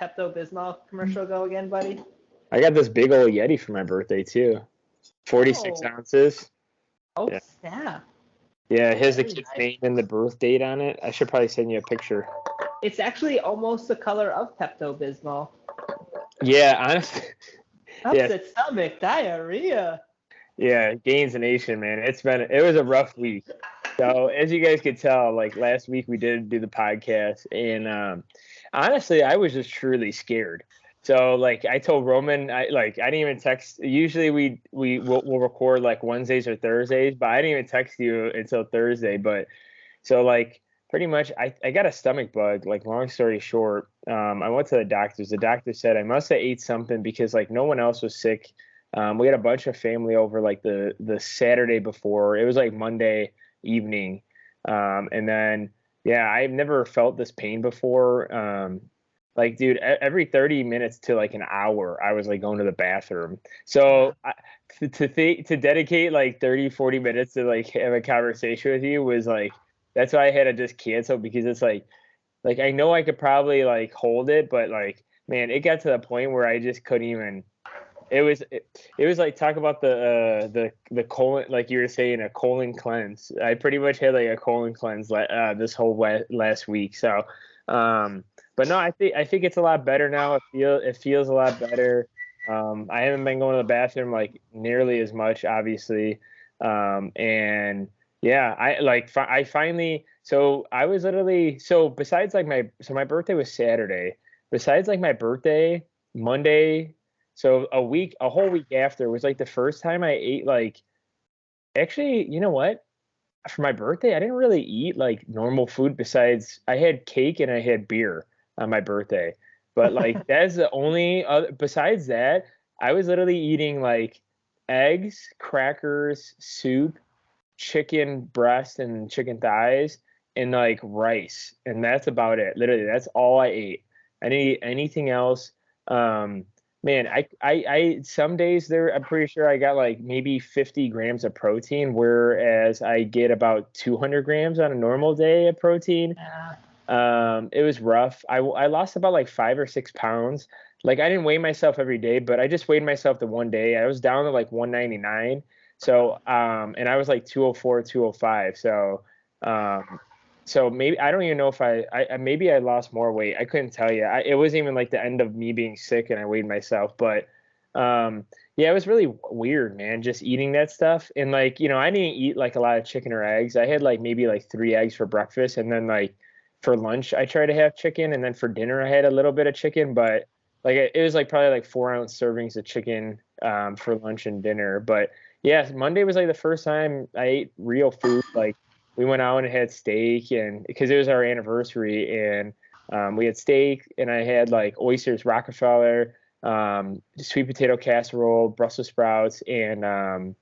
Pepto-Bismol commercial go again, buddy? I got this big old Yeti for my birthday too. 46 ounces. Oh, snap. Yeah, it has the kid's name and the birth date on it. I should probably send you a picture. It's actually almost the color of Pepto-Bismol. Yeah, honestly. Upset stomach, diarrhea. Yeah, Gainz Nation, man. It was a rough week. So as you guys could tell, like last week we did do the podcast, and honestly, I was just truly scared. So like I told Roman, I didn't even text. Usually we'll record like Wednesdays or Thursdays, but I didn't even text you until Thursday. But so like pretty much I got a stomach bug. Like long story short, I went to the doctors. The doctor said I must have ate something because like no one else was sick. We had a bunch of family over like the Saturday before. It was like Monday evening, and then I've never felt this pain before. Like, dude, every 30 minutes to like an hour, I was like going to the bathroom. So to dedicate like 30-40 minutes to like have a conversation with you was like, that's why I had to just cancel, because it's like I know I could probably like hold it, but like, man, it got to the point where I just couldn't even. It was like, talk about the colon, like you were saying, a colon cleanse. I pretty much had like a colon cleanse this whole last week. So, but no, I think it's a lot better now. It feels a lot better. I haven't been going to the bathroom like nearly as much, obviously. And yeah, I finally. So I was literally besides like my birthday was Saturday. Besides like my birthday, Monday. So a whole week after was like the first time I ate like, actually, you know what? For my birthday, I didn't really eat like normal food besides I had cake and I had beer on my birthday. But like that's the only other, besides that, I was literally eating like eggs, crackers, soup, chicken breast and chicken thighs, and like rice. And that's about it. Literally, that's all I ate. I didn't eat anything else. Man, I some days there, I'm pretty sure I got like maybe 50 grams of protein, whereas I get about 200 grams on a normal day of protein. It was rough. I lost about like 5 or 6 pounds. Like I didn't weigh myself every day, but I just weighed myself the one day. I was down to like 199. So, and I was like 204, 205. So maybe, I don't even know if maybe I lost more weight. I couldn't tell you. It wasn't even like the end of me being sick and I weighed myself, but it was really weird, man, just eating that stuff. And like, I didn't eat like a lot of chicken or eggs. I had like maybe like 3 eggs for breakfast. And then like for lunch, I tried to have chicken. And then for dinner, I had a little bit of chicken, but like it was like probably like 4-ounce servings of chicken for lunch and dinner. But yeah, Monday was like the first time I ate real food. Like, we went out and had steak, and because it was our anniversary, and we had steak, and I had like oysters, Rockefeller, sweet potato casserole, Brussels sprouts, and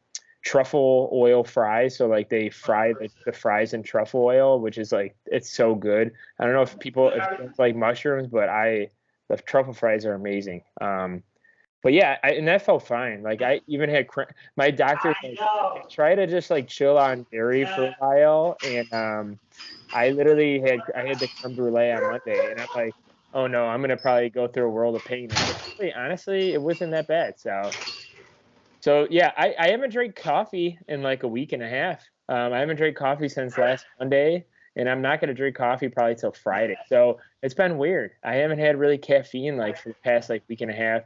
truffle oil fries. So like they fry the fries in truffle oil, which is like, it's so good. I don't know if people like mushrooms, but the truffle fries are amazing. But yeah, and that felt fine. Like I even had my doctor try to just like chill on dairy for a while, and I literally had the creme brulee on Monday, and I'm like, oh no, I'm gonna probably go through a world of pain. And honestly, it wasn't that bad. So yeah, I haven't drank coffee in like a week and a half. I haven't drank coffee since last Monday, and I'm not gonna drink coffee probably till Friday. So it's been weird. I haven't had really caffeine like for the past like week and a half.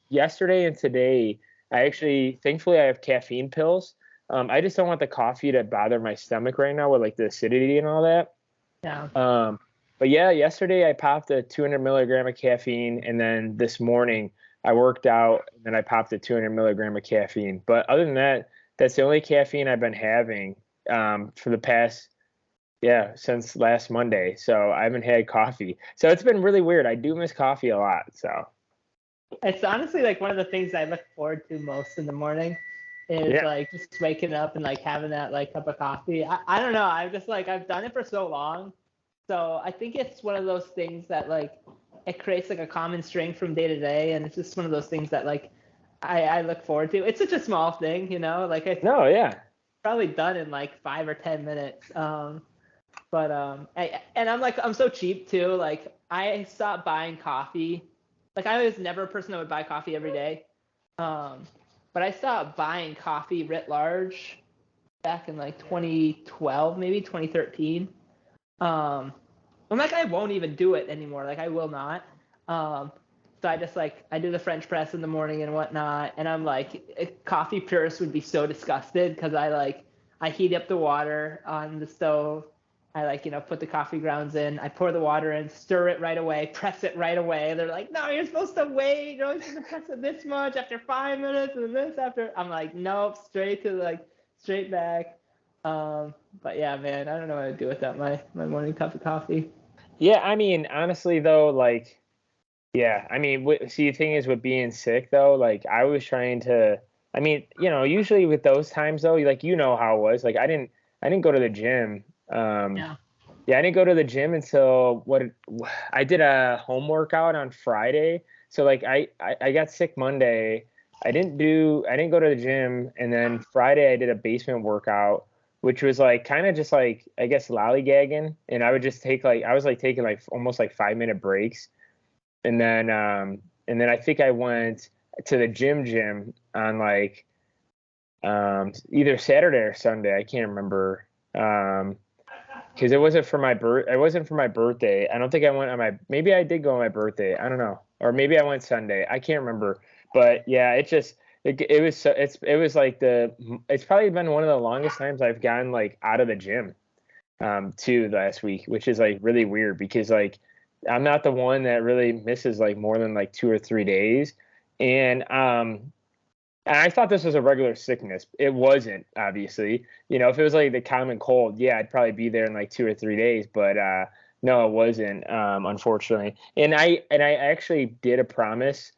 Yesterday and today, thankfully I have caffeine pills. I just don't want the coffee to bother my stomach right now with like the acidity and all that. Yeah. But yeah, yesterday I popped a 200 milligram of caffeine, and then this morning I worked out and then I popped a 200 milligram of caffeine. But other than that, that's the only caffeine I've been having for the past, since last Monday. So I haven't had coffee. So it's been really weird. I do miss coffee a lot. So. It's honestly like one of the things I look forward to most in the morning is like just waking up and like having that like cup of coffee. I don't know. I'm just like, I've done it for so long. So I think it's one of those things that like it creates like a common string from day to day. And it's just one of those things that like I look forward to. It's such a small thing, like it's probably done in like 5 or 10 minutes. But I'm so cheap too. Like I stopped buying coffee. Like I was never a person that would buy coffee every day. But I stopped buying coffee writ large back in like 2012, maybe 2013. I'm like, I won't even do it anymore. Like I will not. So I just like, I do the French press in the morning and whatnot. And I'm like, coffee purists would be so disgusted because I heat up the water on the stove. I put the coffee grounds in. I pour the water in, stir it right away, press it right away. They're like, no, you're supposed to wait. You're only supposed to press it this much after 5 minutes and this after. I'm like, nope, straight back. But yeah, man, I don't know what to do without my morning cup of coffee. Yeah, I mean, honestly though, like, yeah, I mean, see, the thing is with being sick though, like I was trying to, I mean, usually with those times though, like how it was. Like I didn't go to the gym. Yeah. Yeah, I didn't go to the gym until I did a home workout on Friday. So like I got sick Monday. I didn't go to the gym, and then Friday I did a basement workout, which was like kind of just like I guess lollygagging, and I would just take I was like taking like almost like 5 minute breaks, and then I think I went to the gym on like either Saturday or Sunday. I can't remember. Because it wasn't for my birthday. I don't think I went on maybe I did go on my birthday. I don't know. Or maybe I went Sunday. I can't remember. But yeah, it was like it's probably been one of the longest times I've gotten like out of the gym too last week, which is like really weird because like I'm not the one that really misses like more than like 2 or 3 days. And I thought this was a regular sickness. It wasn't, obviously. If it was like the common cold, yeah, I'd probably be there in like 2 or 3 days. But no, it wasn't, unfortunately. And I actually did a promise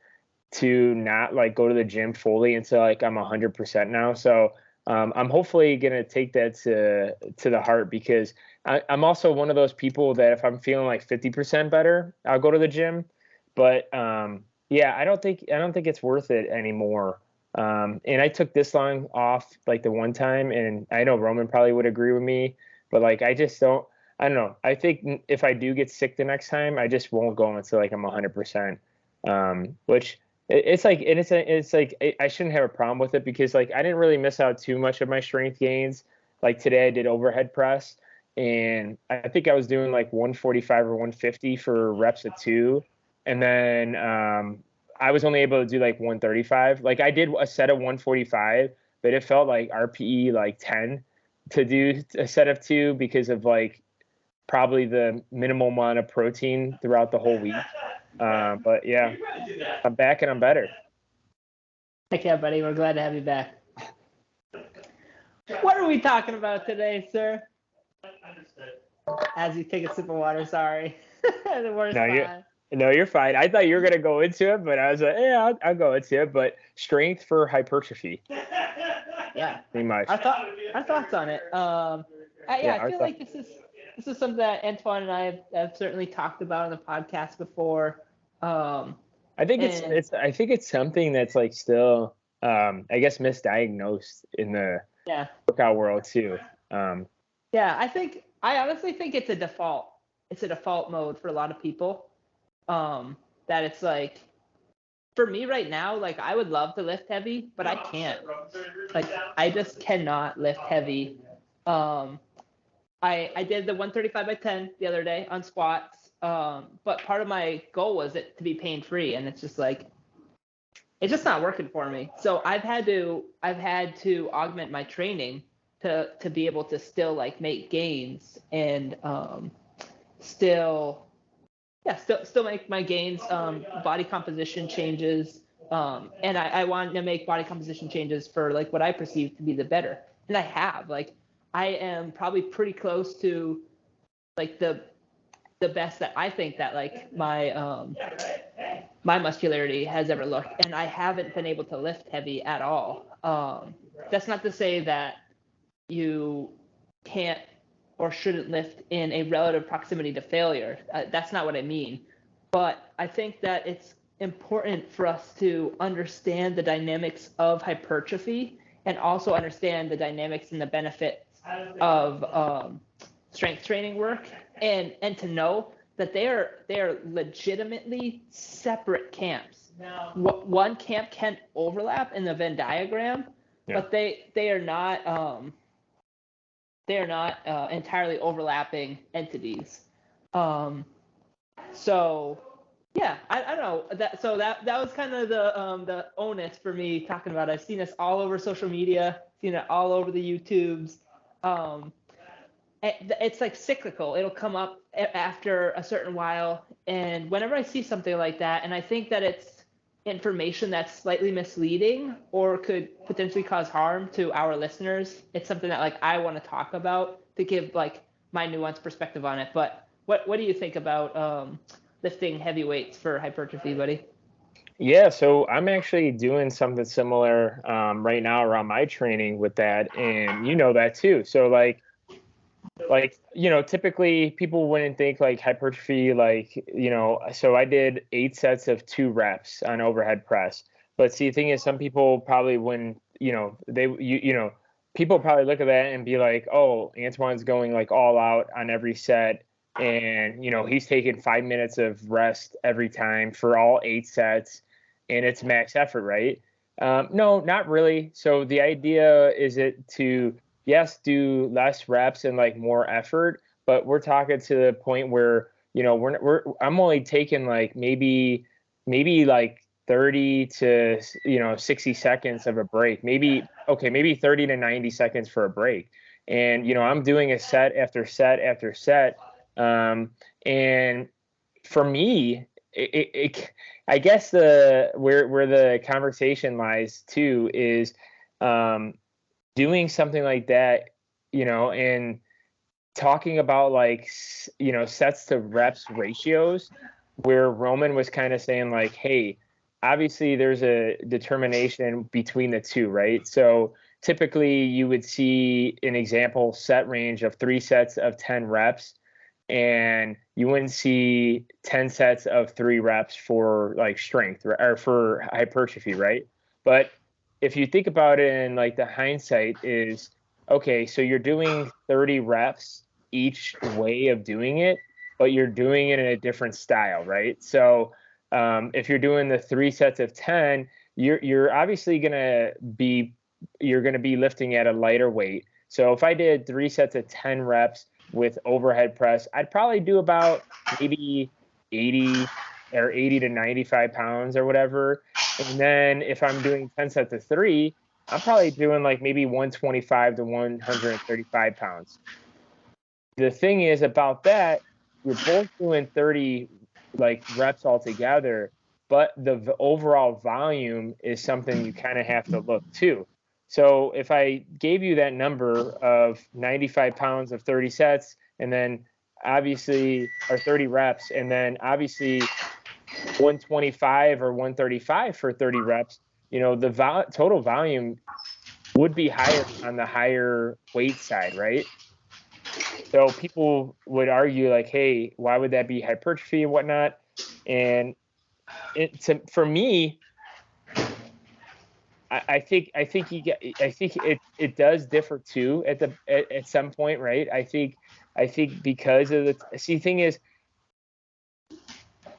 to not like go to the gym fully until like I'm 100% now. So I'm hopefully gonna take that to the heart because I'm also one of those people that if I'm feeling like 50% better, I'll go to the gym. But yeah, I don't think it's worth it anymore. And I took this long off like the one time, and I know Roman probably would agree with me, but like I don't know. I think if I do get sick the next time, I just won't go until like I'm 100%. Which it's like, and it's like I shouldn't have a problem with it because like I didn't really miss out too much of my strength gains. Like today I did overhead press, and I think I was doing like 145 or 150 for reps of 2, and then I was only able to do like 135. Like I did a set of 145, but it felt like RPE like 10 to do a set of 2 because of like probably the minimal amount of protein throughout the whole week. But yeah, I'm back and I'm better. Heck yeah, buddy. We're glad to have you back. What are we talking about today, sir? As you take a sip of water, sorry. The worst time. No, you're fine. I thought you were gonna go into it, but I was like, yeah, I'll go into it. But strength for hypertrophy. Yeah. Pretty much. Our thoughts on it. I feel like this is something that Antoine and I have certainly talked about on the podcast before. I think it's something that's like still I guess misdiagnosed in the workout world too. Yeah, I honestly think it's a default. It's a default mode for a lot of people. That it's like, for me right now, like I would love to lift heavy, but I can't. Like I just cannot lift heavy. I did the 135 by 10 the other day on squats. But part of my goal was it to be pain free, and it's just like it's just not working for me. So I've had to augment my training to be able to still like make gains and still make my gains, body composition changes, and I want to make body composition changes for like what I perceive to be the better, and I have. Like I am probably pretty close to like the best that I think that like my muscularity has ever looked, and I haven't been able to lift heavy at all. That's not to say that you can't or shouldn't lift in a relative proximity to failure. That's not what I mean. But I think that it's important for us to understand the dynamics of hypertrophy and also understand the dynamics and the benefits of strength training work, and to know that they are legitimately separate camps. One camp can overlap in the Venn diagram, but they are not entirely overlapping entities. So yeah, I don't know that. So that was kind of the onus for me talking about it. I've seen this all over social media, seen it all over the YouTubes. It's like cyclical. It'll come up after a certain while, and whenever I see something like that, and I think that it's information that's slightly misleading or could potentially cause harm to our listeners, it's something that like I want to talk about to give like my nuanced perspective on it. But what do you think about lifting heavy weights for hypertrophy, buddy? Yeah, so I'm actually doing something similar right now around my training with that, and you know that too. So like typically people wouldn't think like hypertrophy, like so I did 8 sets of 2 reps on overhead press. But see, the thing is, some people probably wouldn't, people probably look at that and be like, oh, Antoine's going like all out on every set, and he's taking 5 minutes of rest every time for all 8 sets, and it's max effort, right? No, not really. So the idea is it to, yes, do less reps and like more effort, but we're talking to the point where, I'm only taking like maybe like 30 to 60 seconds of a break, maybe 30 to 90 seconds for a break. And I'm doing a set after set after set. And for me, I guess where the conversation lies too is doing something like that, and talking about like sets to reps ratios, where Roman was kind of saying like, hey, obviously there's a determination between the two, right? So typically you would see an example set range of 3 sets of 10 reps, and you wouldn't see 10 sets of 3 reps for like strength or for hypertrophy, right? But if you think about it, in like the hindsight is, okay, so you're doing 30 reps each way of doing it, but you're doing it in a different style, right? So if you're doing the 3 sets of 10, you're obviously gonna be lifting at a lighter weight. So if I did 3 sets of 10 reps with overhead press, I'd probably do about maybe 80 to 95 pounds or whatever. And then if I'm doing 10 sets of 3, I'm probably doing like maybe 125 to 135 pounds. The thing is about that, you're both doing 30 like reps altogether, but the overall volume is something you kind of have to look to. So if I gave you that number of 95 pounds of 30 sets, and then obviously, or 30 reps, and then obviously 125 or 135 for 30 reps, the total volume would be higher on the higher weight side, right? So people would argue like, hey, why would that be hypertrophy and whatnot? And for me, I think it does differ too at some point, right? I think because of the thing is,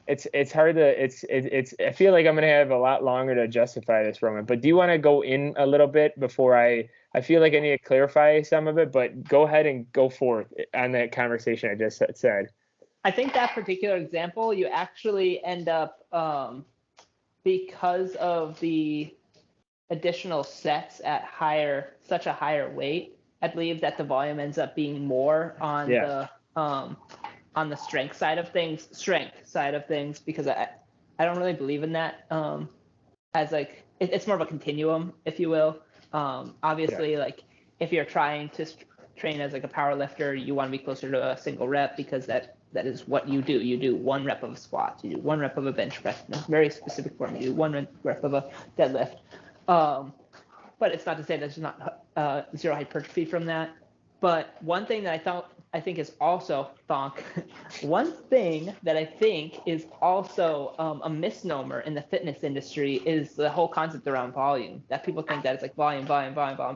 it's hard to I feel like I'm gonna have a lot longer to justify this, Roman. But do you want to go in a little bit before I feel like I need to clarify some of it, but go ahead and go forth on that conversation I just said. I think that particular example, you actually end up because of the additional sets at such a higher weight, I believe that the volume ends up being more on the strength side of things, because I don't really believe in that as like it's more of a continuum, if you will. Obviously, like if you're trying to train as like a power lifter, you want to be closer to a single rep, because that is what you do. You do 1 rep of a squat, you do 1 rep of a bench press in a very specific form, you do 1 rep of a deadlift. But it's not to say there's not zero hypertrophy from that. But one thing that I think is also one thing that I think is also a misnomer in the fitness industry is the whole concept around volume. That people think that it's like volume.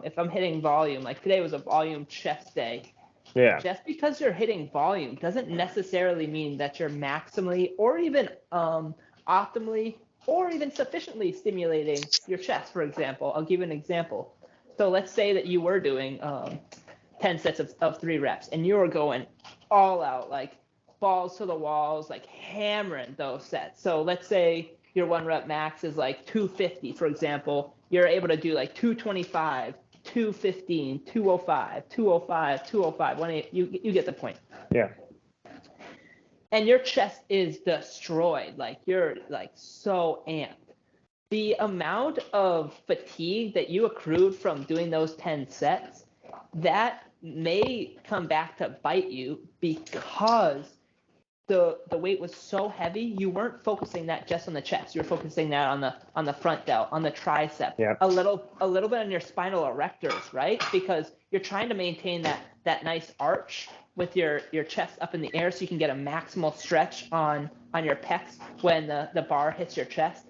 If I'm hitting volume, like today was a volume chest day, Yeah. Just because you're hitting volume doesn't necessarily mean that you're maximally or even optimally or even sufficiently stimulating your chest, for example. I'll give you an example. So let's say that you were doing 10 sets of 3 reps and you were going all out, like balls to the walls, like hammering those sets. So let's say your 1 rep max is like 250, for example. You're able to do like 225, 215, 205, 205, 205, 180. You get the point. Yeah. And your chest is destroyed. Like you're like so amped. The amount of fatigue that you accrued from doing those 10 sets, that may come back to bite you because the weight was so heavy. You weren't focusing that just on the chest. You're focusing that on the front delt, on the tricep, Yep. a little bit on your spinal erectors, right? Because you're trying to maintain that nice arch with your chest up in the air so you can get a maximal stretch on your pecs when the bar hits your chest.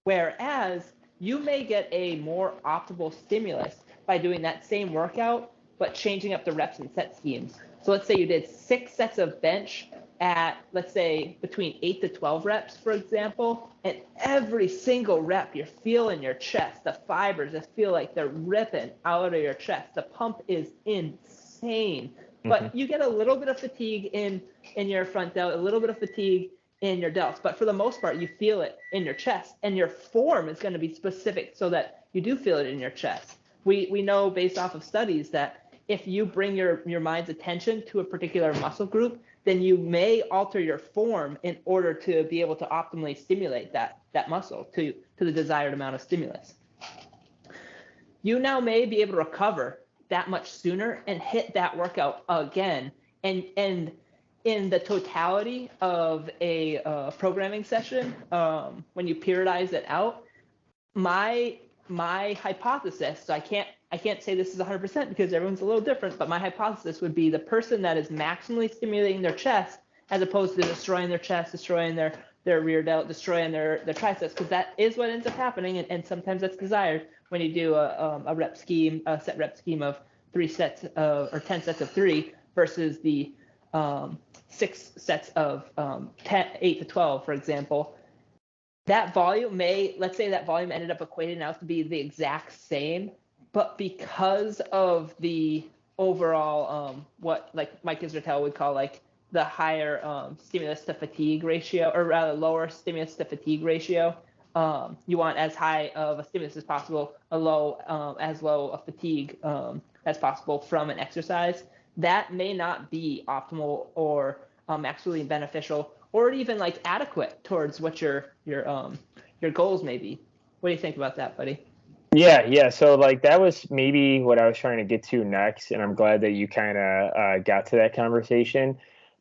Whereas you may get a more optimal stimulus by doing that same workout, but changing up the reps and set schemes. So let's say you did 6 sets of bench at, let's say, between 8 to 12 reps, for example, and every single rep you're feeling your chest, the fibers just feel like they're ripping out of your chest. The pump is insane. But you get a little bit of fatigue in your front delt, a little bit of fatigue in your delts, but for the most part, you feel it in your chest, and your form is going to be specific so that you do feel it in your chest. We know based off of studies that if you bring your mind's attention to a particular muscle group, then you may alter your form in order to be able to optimally stimulate that muscle to the desired amount of stimulus. You now may be able to recover that much sooner and hit that workout again, and in the totality of a programming session, when you periodize it out, my hypothesis, so I can't say this is 100% because everyone's a little different, but my hypothesis would be the person that is maximally stimulating their chest as opposed to destroying their chest, destroying their rear delt, destroying their triceps, because that is what ends up happening, and sometimes that's desired when you do a rep scheme, a set rep scheme of 3 sets or 10 sets of 3 versus the 6 sets of 8 to 12, for example. That volume let's say that volume ended up equating out to be the exact same, but because of the overall, what like Mike Israetel would call like the higher stimulus to fatigue ratio, or rather lower stimulus to fatigue ratio, you want as high of a stimulus as possible, as low a fatigue as possible from an exercise. That may not be optimal or actually beneficial or even like adequate towards what your goals may be. What do you think about that, buddy? Yeah. So like that was maybe what I was trying to get to next, and I'm glad that you kind of got to that conversation,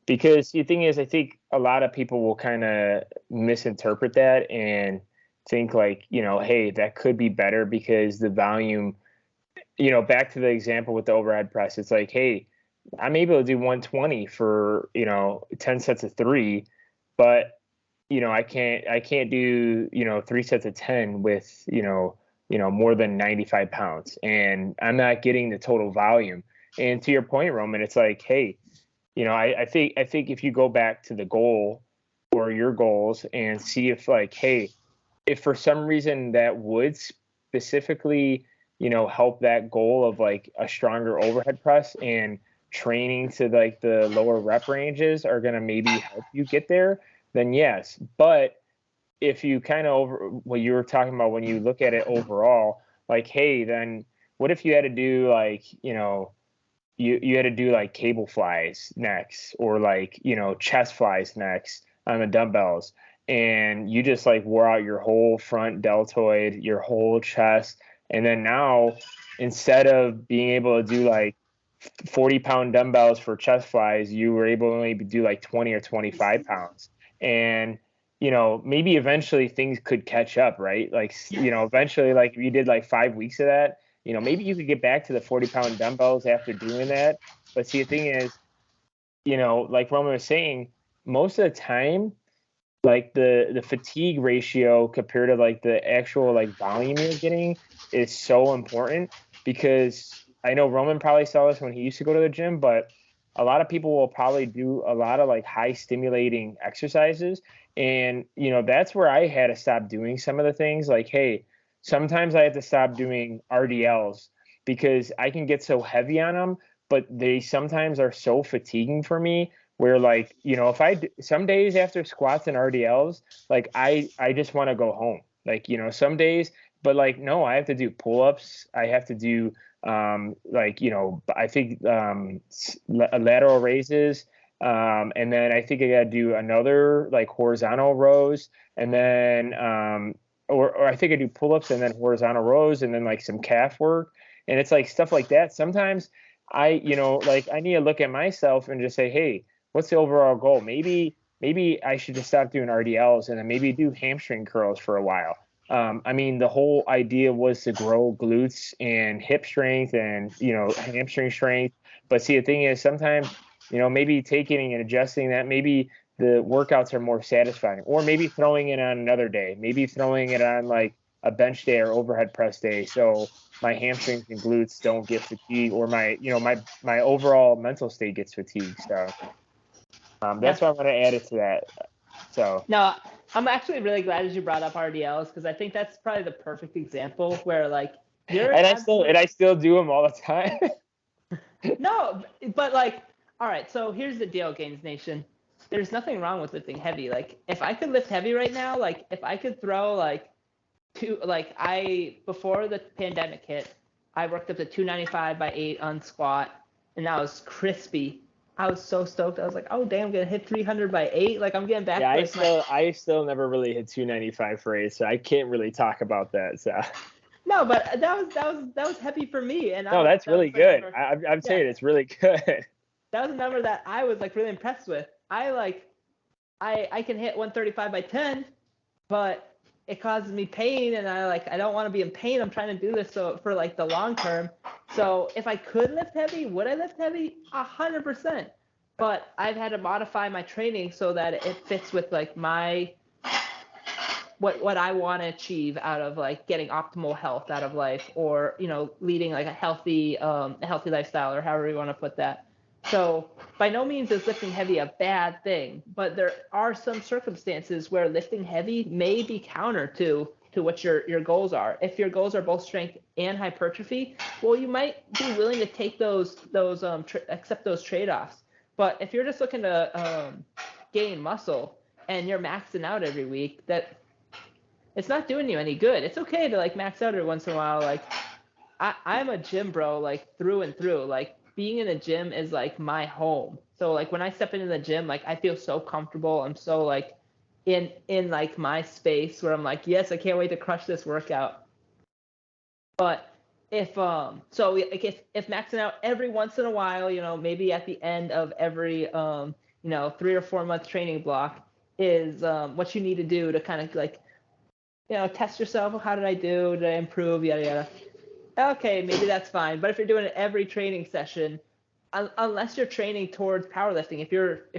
because the thing is, I think a lot of people will kind of misinterpret that and think like, hey, that could be better because the volume, back to the example with the overhead press, it's like, hey, I'm able to do 120 for 10 sets of 3, but I can't do 3 sets of 10 with more than 95 pounds, and I'm not getting the total volume. And to your point, Roman, it's like, hey, I think if you go back to the goal or your goals and see if like, hey, if for some reason that would specifically help that goal of like a stronger overhead press, and training to like the lower rep ranges are going to maybe help you get there, then yes. But if you kind of what you were talking about, when you look at it overall, like, hey, then what if you had to do like, you had to do like cable flies next, or like, chest flies next on the dumbbells, and you just like wore out your whole front deltoid, your whole chest. And then now, instead of being able to do like 40-pound dumbbells for chest flies, you were able to only do like 20 or 25 pounds. And, maybe eventually things could catch up, right? Like, eventually, like if you did like 5 weeks of that, maybe you could get back to the 40-pound dumbbells after doing that. But see, the thing is, like Roman was saying, most of the time, like the fatigue ratio compared to like the actual like volume you're getting is so important, because I know Roman probably saw this when he used to go to the gym, but a lot of people will probably do a lot of like high stimulating exercises. And, that's where I had to stop doing some of the things like, hey, sometimes I have to stop doing RDLs because I can get so heavy on them, but they sometimes are so fatiguing for me where like, if some days after squats and RDLs, like I just want to go home. Like, some days, but like, no, I have to do pull-ups. I have to do, I think lateral raises. And then I think I got to do another like horizontal rows, and then, or I think I do pull-ups and then horizontal rows and then like some calf work. And it's like stuff like that. Sometimes I need to look at myself and just say, hey, what's the overall goal? Maybe I should just stop doing RDLs and then maybe do hamstring curls for a while. I mean, the whole idea was to grow glutes and hip strength and, hamstring strength. But see, the thing is sometimes, maybe taking and adjusting that, maybe the workouts are more satisfying, or maybe throwing it on another day, maybe throwing it on like a bench day or overhead press day. So my hamstrings and glutes don't get fatigued, or my overall mental state gets fatigued. So that's why I'm going to add it to that. So no, I'm actually really glad that you brought up RDLs, because I think that's probably the perfect example where like I still do them all the time. No, but like, all right, so here's the deal, Gainz Nation. There's nothing wrong with lifting heavy. Like, if I could lift heavy right now, like if I could throw before the pandemic hit, I worked up to 295 by 8 on squat, and that was crispy. I was so stoked. I was like, oh damn, I'm gonna hit 300 by 8. Like, I'm getting back. Yeah, I still never really hit 295 for 8, so I can't really talk about that. So. No, but that was heavy for me, and no, that's really good. I'm saying it's really good. That was a number that I was like really impressed with. I can hit 135 by 10, but it causes me pain, and I don't want to be in pain. I'm trying to do this for like the long term. So if I could lift heavy, would I lift heavy? 100%. But I've had to modify my training so that it fits with like my what I want to achieve out of like getting optimal health out of life, or leading like a healthy lifestyle, or however you want to put that. So by no means is lifting heavy a bad thing, but there are some circumstances where lifting heavy may be counter to what your goals are. If your goals are both strength and hypertrophy, well, you might be willing to take accept those trade-offs. But if you're just looking to gain muscle and you're maxing out every week, that it's not doing you any good. It's okay to like max out every once in a while. Like I'm a gym bro, like through and through. Like being in a gym is like my home. So like when I step into the gym, like I feel so comfortable. I'm so like in like my space where I'm like, yes, I can't wait to crush this workout. But if maxing out every once in a while, maybe at the end of every 3 or 4 month training block is what you need to do to kind of like test yourself. How did I do? Did I improve? Yada yada. Okay, maybe that's fine. But if you're doing it every training session, unless you're training towards powerlifting, if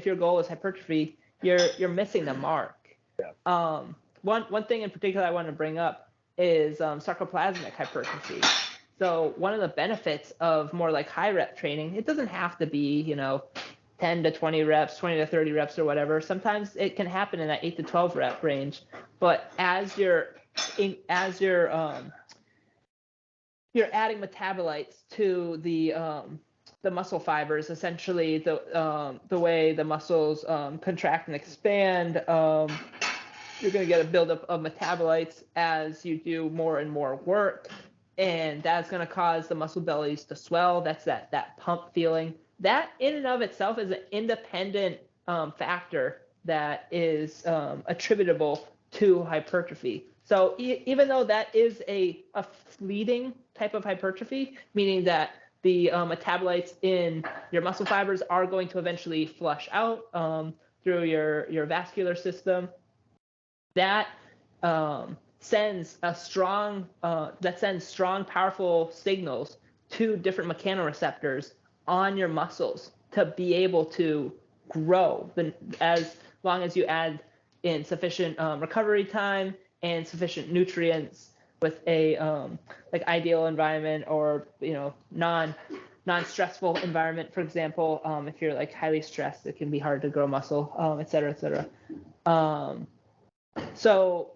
your goal is hypertrophy, you're missing the mark. Yeah. One thing in particular I want to bring up is sarcoplasmic hypertrophy. So one of the benefits of more like high rep training, it doesn't have to be 10 to 20 reps, 20 to 30 reps or whatever. Sometimes it can happen in that 8 to 12 rep range. But as you're adding metabolites to the muscle fibers, essentially the way the muscles contract and expand, you're going to get a buildup of metabolites as you do more and more work, and that's going to cause the muscle bellies to swell. That's that pump feeling. That in and of itself is an independent factor that is attributable to hypertrophy. So even though that is a fleeting type of hypertrophy, meaning that the metabolites in your muscle fibers are going to eventually flush out through your vascular system, that sends strong, powerful signals to different mechanoreceptors on your muscles to be able to grow as long as you add in sufficient recovery time and sufficient nutrients with a like ideal environment, or non-stressful environment, for example. If you're like highly stressed, it can be hard to grow muscle, et cetera, et cetera. So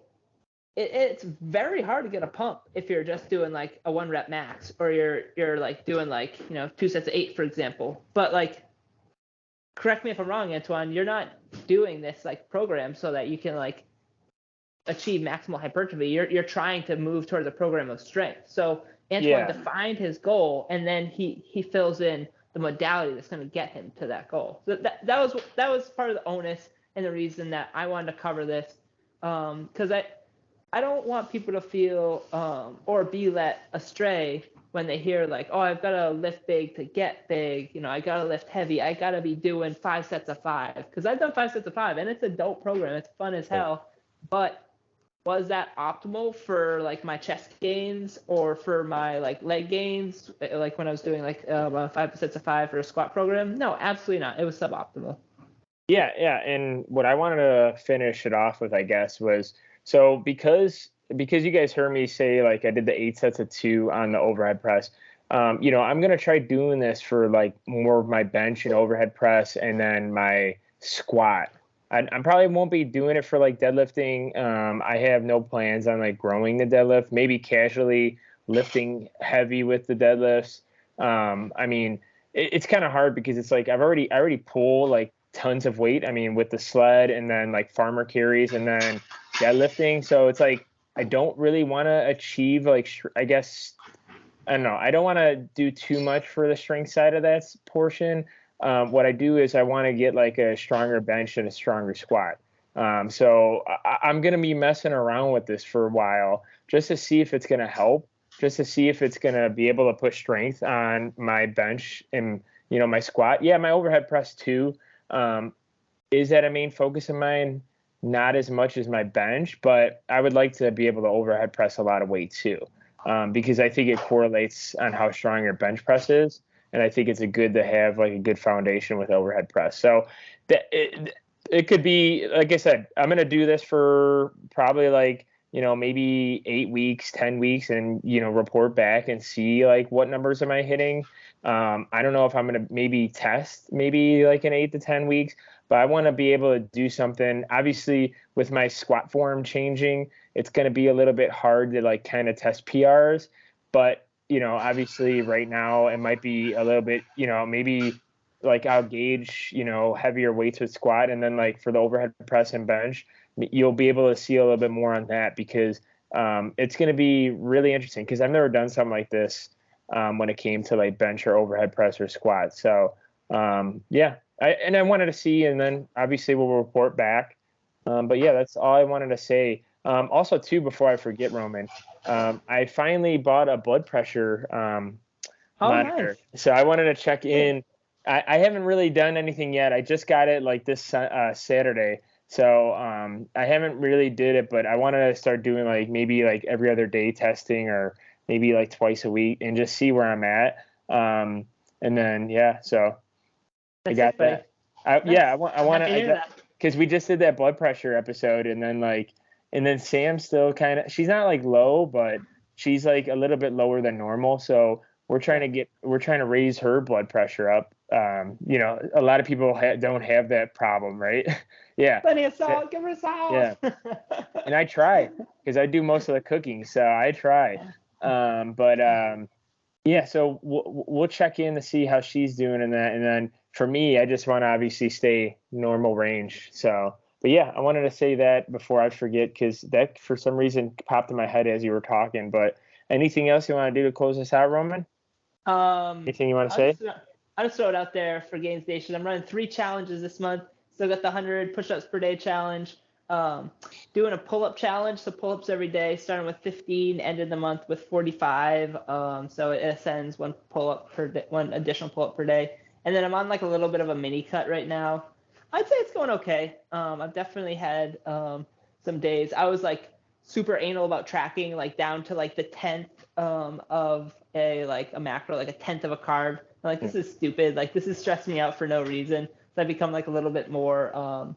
it's very hard to get a pump if you're just doing like a 1 rep max, or you're like doing like, 2 sets of 8, for example. But like, correct me if I'm wrong, Antoine, you're not doing this like program so that you can like achieve maximal hypertrophy. You're trying to move towards a program of strength. So Antoine defined his goal, and then he fills in the modality that's going to get him to that goal. So that was part of the onus and the reason that I wanted to cover this, because I don't want people to feel or be led astray when they hear like, oh, I've got to lift big to get big. I got to lift heavy. I got to be doing 5 sets of 5, because I've done 5 sets of 5, and it's a dope program. It's fun as hell. But was that optimal for like my chest gains or for my like leg gains, like when I was doing like 5 sets of 5 for a squat program? No, absolutely not. It was suboptimal. Yeah. And what I wanted to finish it off with, I guess, was, so because you guys heard me say like I did the 8 sets of 2 on the overhead press, I'm gonna try doing this for like more of my bench and overhead press, and then my squat. I probably won't be doing it for like deadlifting. I have no plans on like growing the deadlift. Maybe casually lifting heavy with the deadlifts. I mean, it's kind of hard because it's like I already pull like tons of weight. I mean, with the sled, and then like farmer carries, and then deadlifting. So it's like I don't really want to achieve like, I guess, I don't know. I don't want to do too much for the strength side of that portion. What I do is I want to get like a stronger bench and a stronger squat. So I'm going to be messing around with this for a while just to see if it's going to help, just to see if it's going to be able to put strength on my bench and, my squat. Yeah, my overhead press too. Is that a main focus of mine? Not as much as my bench, but I would like to be able to overhead press a lot of weight too, because I think it correlates on how strong your bench press is. And I think it's good to have like a good foundation with overhead press. So that it could be, like I said, I'm going to do this for probably like, maybe 8 weeks, 10 weeks, and, report back and see like what numbers am I hitting. I don't know if I'm going to maybe test maybe like in 8 to 10 weeks, but I want to be able to do something. Obviously with my squat form changing, it's going to be a little bit hard to like kind of test PRs, but obviously right now it might be a little bit, maybe like I'll gauge, heavier weights with squat, and then like for the overhead press and bench, you'll be able to see a little bit more on that, because it's going to be really interesting, because I've never done something like this when it came to like bench or overhead press or squat. So yeah, I wanted to see, and then obviously we'll report back. But yeah, that's all I wanted to say. Also too, before I forget, Roman, I finally bought a blood pressure monitor. Nice. So I wanted to check in. I haven't really done anything yet. I just got it like this Saturday. So I haven't really did it, but I wanted to start doing like maybe like every other day testing, or maybe like twice a week, and just see where I'm at. And then yeah, so That's I got that. I want to, because we just did that blood pressure episode, and then Sam's still kind of, she's not like low, but she's like a little bit lower than normal. So we're trying to raise her blood pressure up. A lot of people don't have that problem, right? Yeah. Plenty of salt, give her salt. Yeah. And I try, because I do most of the cooking, so I try. Yeah, so we'll check in to see how she's doing in that, and then for me, I just want to obviously stay normal range. So, but yeah, I wanted to say that before I forget, because that for some reason popped in my head as you were talking. But anything else you want to do to close this out, Roman? Anything you want to say? I'll just throw it out there for Gainz Nation. I'm running 3 challenges this month. Still got the 100 push-ups per day challenge. Doing a pull-up challenge, so pull-ups every day, starting with 15, ended the month with 45. So it ascends 1 pull-up per day, 1 additional pull-up per day. And then I'm on like a little bit of a mini cut right now. I'd say it's going okay. I've definitely had some days. I was like super anal about tracking, like down to like the 10th of a macro, like a 10th of a carb. I'm like, this is stupid. Like, this is stressing me out for no reason. So I become like a little bit more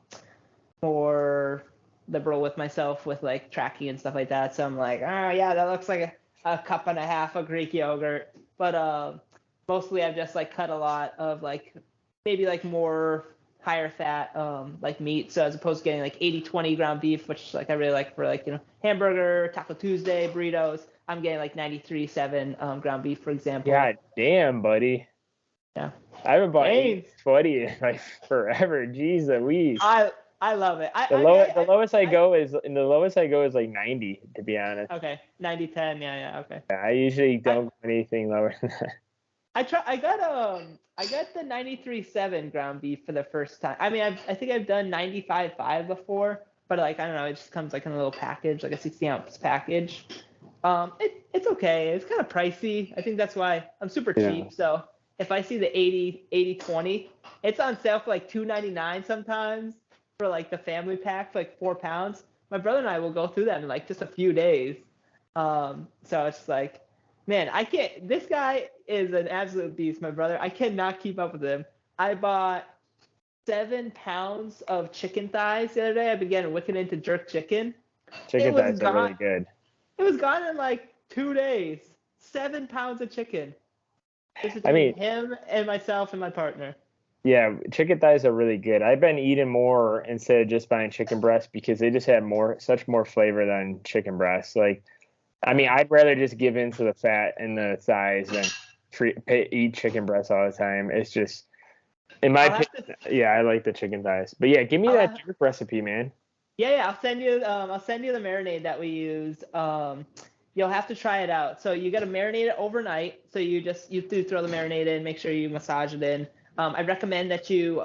liberal with myself with like tracking and stuff like that. So I'm like, oh yeah, that looks like a cup and a half of Greek yogurt. But mostly I've just like cut a lot of like maybe like more higher fat like meat. So as opposed to getting like 80-20 ground beef, which like I really like for like, you know, hamburger, Taco Tuesday, burritos, I'm getting like 93.7 ground beef, for example. God damn, buddy. Yeah. I haven't bought Gainz. 80 in like forever. Jeez Louise. I love it. The lowest I go is like 90, to be honest. Okay, 90-10. Yeah, okay. I usually don't go anything lower than that. I got the 93.7 ground beef for the first time. I mean, I think I've done 95.5 before, but like I don't know, it just comes like in a little package, like a 60-ounce package. It's okay. It's kind of pricey. I think that's why I'm super cheap. So if I see the 80-20, it's on sale for like $2.99 sometimes for like the family pack for like 4 pounds. My brother and I will go through that in like just a few days. So it's like, man, I can't. This guy is an absolute beast, my brother. I cannot keep up with him. I bought 7 pounds of chicken thighs the other day. I've been getting wicked into jerk chicken. Chicken thighs are really good. It was gone in like 2 days. 7 pounds of chicken. This is between him and myself and my partner. Yeah, chicken thighs are really good. I've been eating more instead of just buying chicken breasts because they just have such more flavor than chicken breasts. Like, I mean, I'd rather just give in to the fat and the thighs than eat chicken breasts all the time. It's just, in my opinion, I like the chicken thighs. But yeah, give me that jerk recipe, man. Yeah, I'll send you the marinade that we use. You'll have to try it out. So you got to marinate it overnight. So you do throw the marinade in, make sure you massage it in. I recommend that you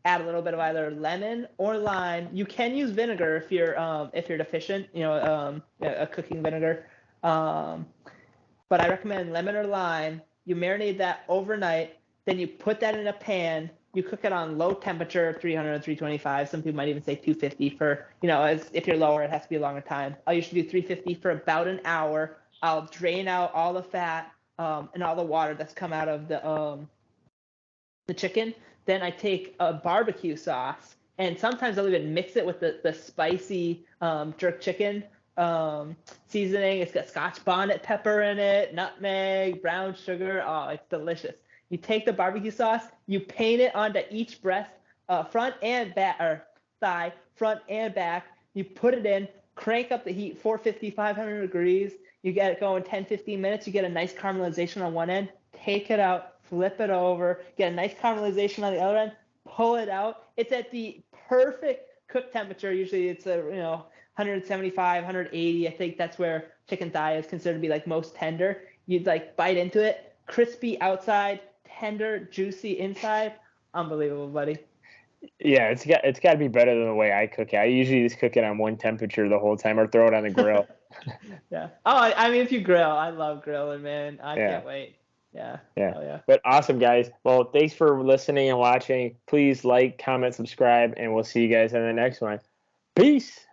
add a little bit of either lemon or lime. You can use vinegar if you're deficient, you know, a cooking vinegar. But I recommend lemon or lime. You marinate that overnight. Then you put that in a pan. You cook it on low temperature, 300 to 325. Some people might even say 250 for, you know, if you're lower, it has to be a longer time. I usually do 350 for about an hour. I'll drain out all the fat and all the water that's come out of the chicken. Then I take a barbecue sauce, and sometimes I'll even mix it with the spicy jerk chicken seasoning. It's got Scotch bonnet pepper in it, nutmeg, brown sugar. Oh, it's delicious. You take the barbecue sauce, you paint it onto each breast, front and back, or thigh, front and back. You put it in, crank up the heat, 450, 500 degrees. You get it going 10, 15 minutes. You get a nice caramelization on one end. Take it out, flip it over, get a nice caramelization on the other end, pull it out. It's at the perfect cook temperature. Usually it's 175, 180. I think that's where chicken thigh is considered to be like most tender. You'd like bite into it, crispy outside, tender, juicy inside. Unbelievable, buddy. Yeah, it's got to be better than the way I cook it. I usually just cook it on one temperature the whole time or throw it on the grill. Yeah. Oh, I mean, if you grill, I love grilling, man. I can't wait. Yeah. Yeah. Oh, yeah. But awesome, guys. Well, thanks for listening and watching. Please like, comment, subscribe, and we'll see you guys in the next one. Peace.